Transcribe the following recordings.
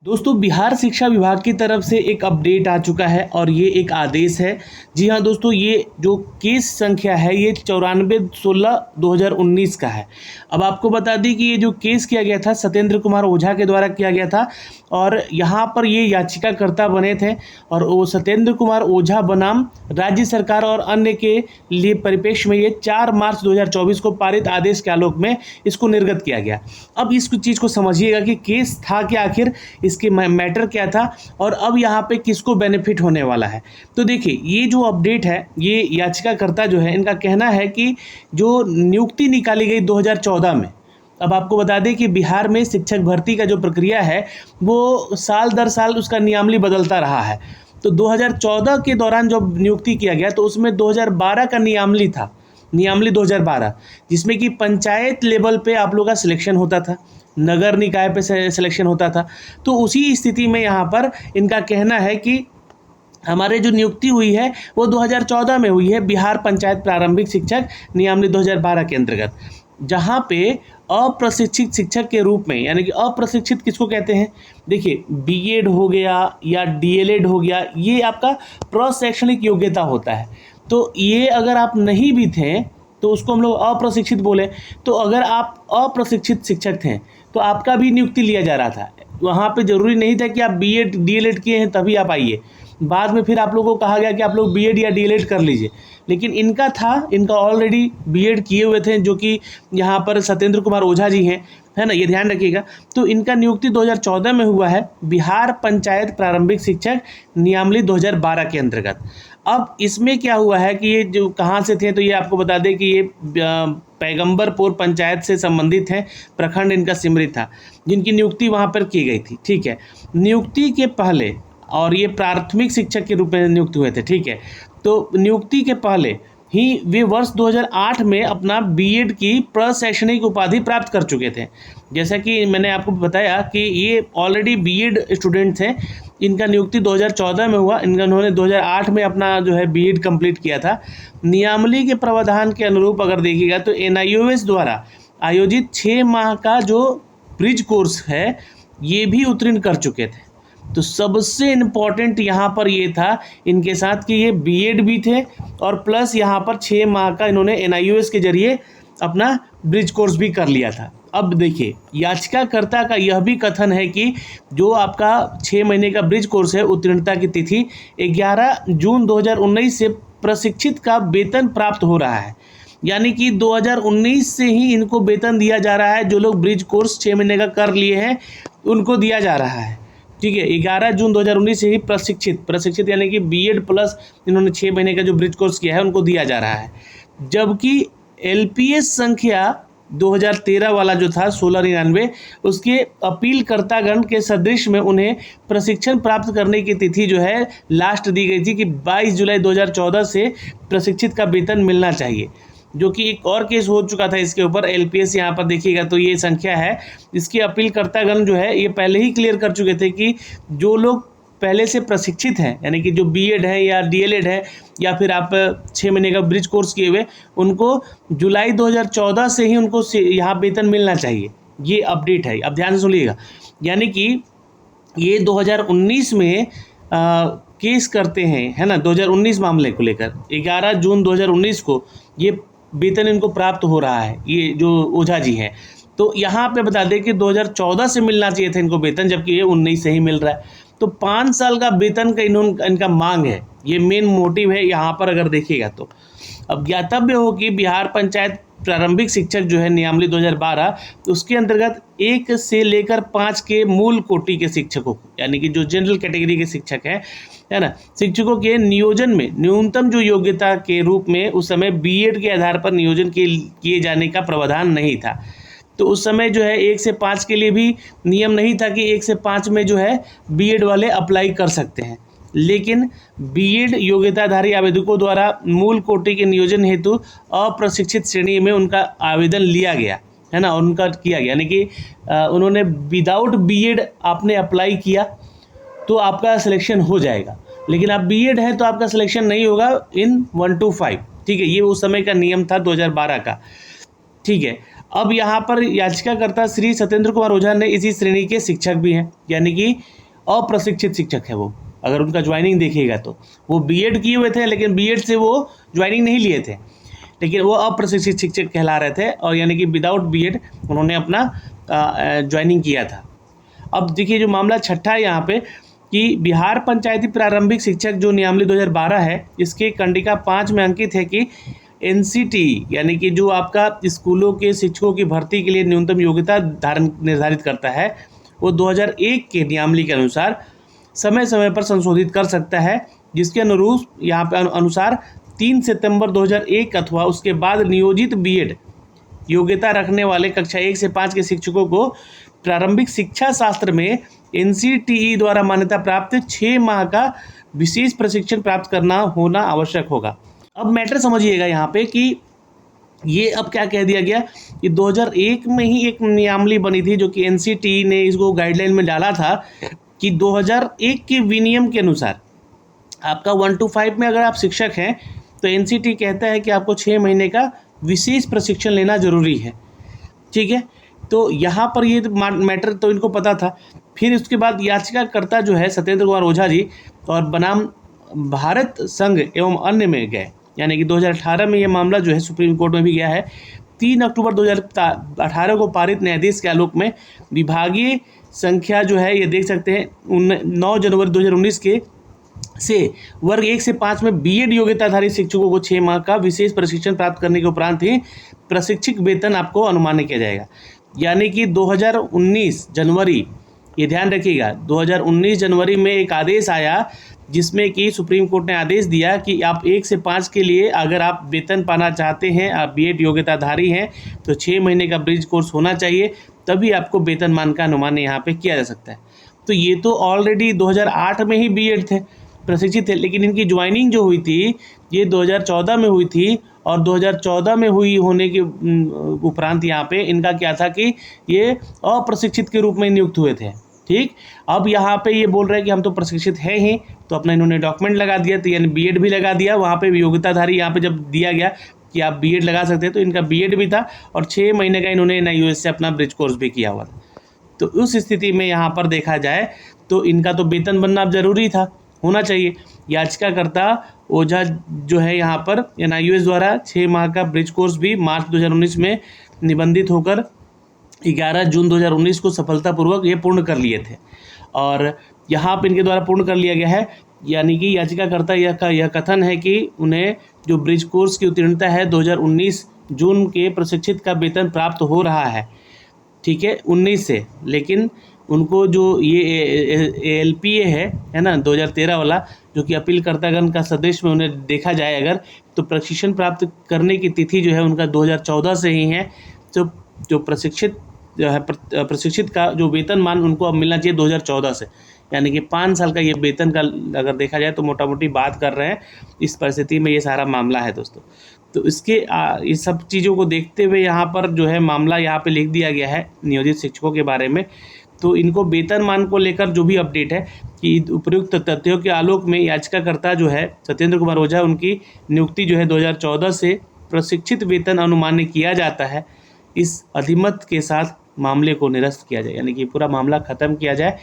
दोस्तों, बिहार शिक्षा विभाग की तरफ से एक अपडेट आ चुका है और ये एक आदेश है। जी हाँ दोस्तों, ये जो केस संख्या है ये 94/16/2019 का है। अब आपको बता दी कि ये जो केस किया गया था सत्येंद्र कुमार ओझा के द्वारा किया गया था और यहाँ पर ये याचिकाकर्ता बने थे और वो सत्येंद्र कुमार ओझा बनाम राज्य सरकार और अन्य के लिए परिप्रेक्ष्य में ये 4 मार्च 2024 को पारित आदेश के आलोक में इसको निर्गत किया गया। अब इस चीज़ को समझिएगा कि केस था कि आखिर इसके मैटर क्या था और अब यहाँ पे किसको बेनिफिट होने वाला है। तो देखिए, ये जो अपडेट है, ये याचिकाकर्ता जो है इनका कहना है कि जो नियुक्ति निकाली गई 2014 में, अब आपको बता दें कि बिहार में शिक्षक भर्ती का जो प्रक्रिया है वो साल दर साल उसका नियमावली बदलता रहा है। तो 2014 के दौरान जब नियुक्ति किया गया तो उसमें 2012 का नियमावली था, नियमावली 2012, जिसमें कि पंचायत लेवल पे आप लोग का सिलेक्शन होता था, नगर निकाय पे सिलेक्शन होता था। तो उसी स्थिति में यहाँ पर इनका कहना है कि हमारे जो नियुक्ति हुई है वो 2014 में हुई है बिहार पंचायत प्रारंभिक शिक्षक नियमावली 2012 के अंतर्गत, जहाँ पे अप्रशिक्षित शिक्षक के रूप में, यानी कि अप्रशिक्षित किसको कहते हैं, देखिए बीएड हो गया या डीएलएड हो गया, ये आपका प्रशैक्षणिक योग्यता होता है। तो ये अगर आप नहीं भी थे तो उसको हम लोग अप्रशिक्षित बोले। तो अगर आप अप्रशिक्षित शिक्षक थे तो आपका भी नियुक्ति लिया जा रहा था, वहाँ पे ज़रूरी नहीं था कि आप बीएड डीएलएड किए हैं तभी आप आइए। बाद में फिर आप लोगों को कहा गया कि आप लोग बीएड या डीएलएड कर लीजिए, लेकिन इनका था, इनका ऑलरेडी बीएड किए हुए थे, जो कि यहाँ पर सत्येंद्र कुमार ओझा जी हैं, है ना, ये ध्यान रखिएगा। तो इनका नियुक्ति 2014 में हुआ है बिहार पंचायत प्रारंभिक शिक्षक नियमावली 2012 के अंतर्गत। अब इसमें क्या हुआ है कि ये जो कहाँ से थे, तो ये आपको बता दें कि ये पैगंबरपुर पंचायत से संबंधित हैं, प्रखंड इनका सिमरी था, जिनकी नियुक्ति वहाँ पर की गई थी। ठीक है, नियुक्ति के पहले, और ये प्राथमिक शिक्षक के रूप में नियुक्त हुए थे। ठीक है, तो नियुक्ति के पहले ही वे वर्ष 2008 में अपना बीएड की प्रशैक्षणिक उपाधि प्राप्त कर चुके थे। जैसा कि मैंने आपको बताया कि ये ऑलरेडी बीएड स्टूडेंट थे, इनका नियुक्ति 2014 में हुआ, इन्होंने 2008 में अपना जो है बीएड कंप्लीट किया था। नियमावली के प्रावधान के अनुरूप अगर देखिएगा तो एनआईओएस द्वारा आयोजित 6 माह का जो ब्रिज कोर्स है ये भी उत्तीर्ण कर चुके थे। तो सबसे इम्पॉर्टेंट यहाँ पर ये था इनके साथ कि ये बीएड भी थे और प्लस यहाँ पर 6 माह का इन्होंने एनआईओएस के जरिए अपना ब्रिज कोर्स भी कर लिया था। अब देखिए, याचिकाकर्ता का यह भी कथन है कि जो आपका 6 महीने का ब्रिज कोर्स है, उत्तीर्णता की तिथि 11 जून 2019 से प्रशिक्षित का वेतन प्राप्त हो रहा है, यानी कि 2019 से ही इनको वेतन दिया जा रहा है। जो लोग ब्रिज कोर्स 6 महीने का कर लिए हैं उनको दिया जा रहा है। ठीक है, 11 जून 2019 से ही प्रशिक्षित यानी कि बीएड प्लस इन्होंने 6 महीने का जो ब्रिज कोर्स किया है उनको दिया जा रहा है। जबकि एलपीएस संख्या 2013 वाला जो था 1699, उसके अपीलकर्तागण के सदृश में उन्हें प्रशिक्षण प्राप्त करने की तिथि जो है लास्ट दी गई थी कि 22 जुलाई 2014 से प्रशिक्षित का वेतन मिलना चाहिए, जो कि एक और केस हो चुका था इसके ऊपर। एलपीएस यहाँ पर देखिएगा तो ये संख्या है, इसके अपीलकर्तागण जो है ये पहले ही क्लियर कर चुके थे कि जो लोग पहले से प्रशिक्षित हैं, यानी कि जो बीएड है या डीएलएड है या फिर आप 6 महीने का ब्रिज कोर्स किए हुए, उनको जुलाई 2014 से ही उनको यहाँ वेतन मिलना चाहिए। ये अपडेट है, अब ध्यान से सुनिएगा। यानी कि ये 2019 में केस करते हैं, है ना, 2019 मामले को लेकर 11 जून 2019 को ये वेतन इनको प्राप्त हो रहा है, ये जो ओझा जी हैं। तो यहाँ पे बता दें कि 2014 से मिलना चाहिए था इनको वेतन, जबकि ये 19 से ही मिल रहा है। तो 5 साल का वेतन का इनका मांग है, ये मेन मोटिव है यहाँ पर अगर देखिएगा तो। अब ज्ञातव्य हो कि बिहार पंचायत प्रारंभिक शिक्षक जो है नियमावली 2012, उसके अंतर्गत 1 से लेकर 5 के मूल कोटि के शिक्षकों को, यानी कि जो जनरल कैटेगरी के शिक्षक हैं, है ना, शिक्षकों के नियोजन में न्यूनतम जो योग्यता के रूप में उस समय बीएड के आधार पर नियोजन किए जाने का प्रावधान नहीं था। तो उस समय जो है 1 से 5 के लिए भी नियम नहीं था कि 1 से 5 में जो है बीएड वाले अप्लाई कर सकते हैं, लेकिन बीएड योग्यताधारी आवेदकों द्वारा मूल कोटि के नियोजन हेतु अप्रशिक्षित श्रेणी में उनका आवेदन लिया गया, है ना, और उनका किया गया, यानी कि उन्होंने विदाउट बीएड आपने अप्लाई किया तो आपका सिलेक्शन हो जाएगा, लेकिन आप बीएड है तो आपका सिलेक्शन नहीं होगा इन 1 to 5। ठीक है, ये उस समय का नियम था 2012 का। ठीक है, अब यहाँ पर याचिकाकर्ता श्री सत्येंद्र कुमार ओझा ने इसी श्रेणी के शिक्षक भी हैं, यानी कि अप्रशिक्षित शिक्षक है वो। अगर उनका ज्वाइनिंग देखिएगा तो वो बीएड किए हुए थे, लेकिन बीएड से वो ज्वाइनिंग नहीं लिए थे, लेकिन वो अप्रशिक्षित शिक्षक कहला रहे थे, और यानी कि विदाउट बीएड उन्होंने अपना ज्वाइनिंग किया था। अब देखिए जो मामला छठा है यहाँ पे कि बिहार पंचायती प्रारंभिक शिक्षक जो नियमावली 2012 है, इसके कंडिका 5 में अंकित है कि एनसीटी यानी कि जो आपका स्कूलों के शिक्षकों की भर्ती के लिए न्यूनतम योग्यता निर्धारित करता है, वो 2001 के नियमावली के अनुसार समय समय पर संशोधित कर सकता है, जिसके अनुरूप यहाँ पे अनुसार 3 सितंबर 2001 अथवा उसके बाद नियोजित बीएड योग्यता रखने वाले कक्षा 1 से 5 के शिक्षकों को प्रारंभिक शिक्षा शास्त्र में एनसीटीई द्वारा मान्यता प्राप्त 6 माह का विशेष प्रशिक्षण प्राप्त करना होना आवश्यक होगा। अब मैटर समझिएगा यहाँ पे कि ये अब क्या कह दिया गया कि 2001 में ही एक नियमावली बनी थी, जो कि एनसीटीई ने इसको गाइडलाइन में डाला था कि 2001 के विनियम के अनुसार आपका 1 to 5 में अगर आप शिक्षक हैं तो एनसीटी कहता है कि आपको 6 महीने का विशेष प्रशिक्षण लेना जरूरी है। ठीक है, तो यहाँ पर ये मैटर तो इनको पता था। फिर उसके बाद याचिकाकर्ता जो है सत्येंद्र कुमार ओझा जी और बनाम भारत संघ एवं अन्य में गए, यानी कि 2018 में ये मामला जो है सुप्रीम कोर्ट में भी गया है। 3 अक्टूबर 2018 को पारित न्यायाधीश के आलोक में विभागीय संख्या जो है ये देख सकते हैं 9 जनवरी 2019 के से वर्ग 1 से 5 में बीएड योग्यताधारी शिक्षकों को 6 माह का विशेष प्रशिक्षण प्राप्त करने के उपरांत ही प्रशिक्षक वेतन आपको अनुमानित किया जाएगा। यानी कि 2019 जनवरी, ये ध्यान रखिएगा, 2019 जनवरी में एक आदेश आया जिसमें कि सुप्रीम कोर्ट ने आदेश दिया कि आप 1 से 5 के लिए अगर आप वेतन पाना चाहते हैं, आप बीएड योग्यताधारी हैं, तो 6 महीने का ब्रिज कोर्स होना चाहिए, तभी आपको वेतनमान का अनुमान यहाँ पे किया जा सकता है। तो ये तो ऑलरेडी 2008 में ही बीएड थे, प्रशिक्षित थे, लेकिन इनकी ज्वाइनिंग जो हुई थी ये 2014 में हुई थी, और 2014 में हुई होने के उपरांत यहाँ पे इनका क्या था कि ये अप्रशिक्षित के रूप में नियुक्त हुए थे। ठीक, अब यहाँ पे ये बोल रहे हैं कि हम तो प्रशिक्षित हैं ही, तो अपना इन्होंने डॉक्यूमेंट लगा दिया, तो यानी बीएड भी लगा दिया। वहाँ पे योग्यताधारी यहाँ पे जब दिया गया कि आप बीएड लगा सकते हैं, तो इनका बीएड भी था और 6 महीने का इन्होंने एनआईओएस से अपना ब्रिज कोर्स भी किया हुआ था। तो उस स्थिति में यहाँ पर देखा जाए तो इनका तो वेतन बनना अब जरूरी था, होना चाहिए। याचिकाकर्ता ओझा जो है यहाँ पर एनआईओएस द्वारा 6 माह का ब्रिज कोर्स भी मार्च 2019 में निबंधित होकर 11 जून 2019 को सफलतापूर्वक ये पूर्ण कर लिए थे, और यहाँ पर इनके द्वारा पूर्ण कर लिया गया है। यानी कि याचिकाकर्ता यह कथन है कि उन्हें जो ब्रिज कोर्स की उत्तीर्णता है 2019 जून के प्रशिक्षित का वेतन प्राप्त हो रहा है, ठीक है, 19 से, लेकिन उनको जो ये एलपीए है ना 2013 वाला, जो कि अपीलकर्तागण का सदस्य में उन्हें देखा जाए अगर, तो प्रशिक्षण प्राप्त करने की तिथि जो है उनका 2014 से ही है। तो जो प्रशिक्षित जो है प्रशिक्षित का जो वेतनमान उनको अब मिलना चाहिए 2014 से, यानी कि 5 साल का ये वेतन का अगर देखा जाए तो मोटा मोटी बात कर रहे हैं। इस परिस्थिति में ये सारा मामला है दोस्तों। तो इसके इस सब चीज़ों को देखते हुए यहाँ पर जो है मामला यहाँ पे लिख दिया गया है नियोजित शिक्षकों के बारे में। तो इनको वेतनमान को लेकर जो भी अपडेट है कि उपयुक्त तथ्यों के आलोक में याचिकाकर्ता जो है सत्येंद्र कुमार ओझा, उनकी नियुक्ति जो है 2014 से प्रशिक्षित वेतन अनुमान्य किया जाता है, इस अधिमत के साथ मामले को निरस्त किया जाए, यानी कि पूरा मामला ख़त्म किया जाए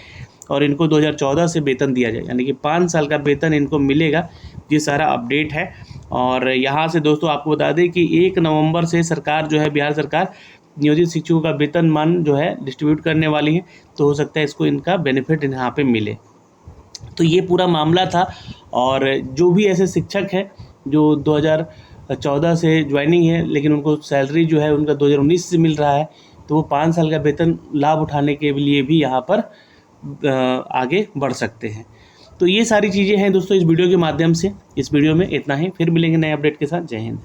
और इनको 2014 से वेतन दिया जाए, यानी कि 5 साल का वेतन इनको मिलेगा। ये सारा अपडेट है। और यहाँ से दोस्तों आपको बता दें कि 1 नवंबर से सरकार जो है, बिहार सरकार नियोजित शिक्षकों का वेतनमान जो है डिस्ट्रीब्यूट करने वाली है, तो हो सकता है इसको इनका बेनिफिट यहाँ पे मिले। तो ये पूरा मामला था। और जो भी ऐसे शिक्षक हैं जो 2014 से ज्वाइनिंग है, लेकिन उनको सैलरी जो है उनका 2019 से मिल रहा है, तो वो 5 साल का वेतन लाभ उठाने के लिए भी यहाँ पर आगे बढ़ सकते हैं। तो ये सारी चीज़ें हैं दोस्तों इस वीडियो के माध्यम से। इस वीडियो में इतना ही, फिर मिलेंगे नए अपडेट के साथ। जय हिंद।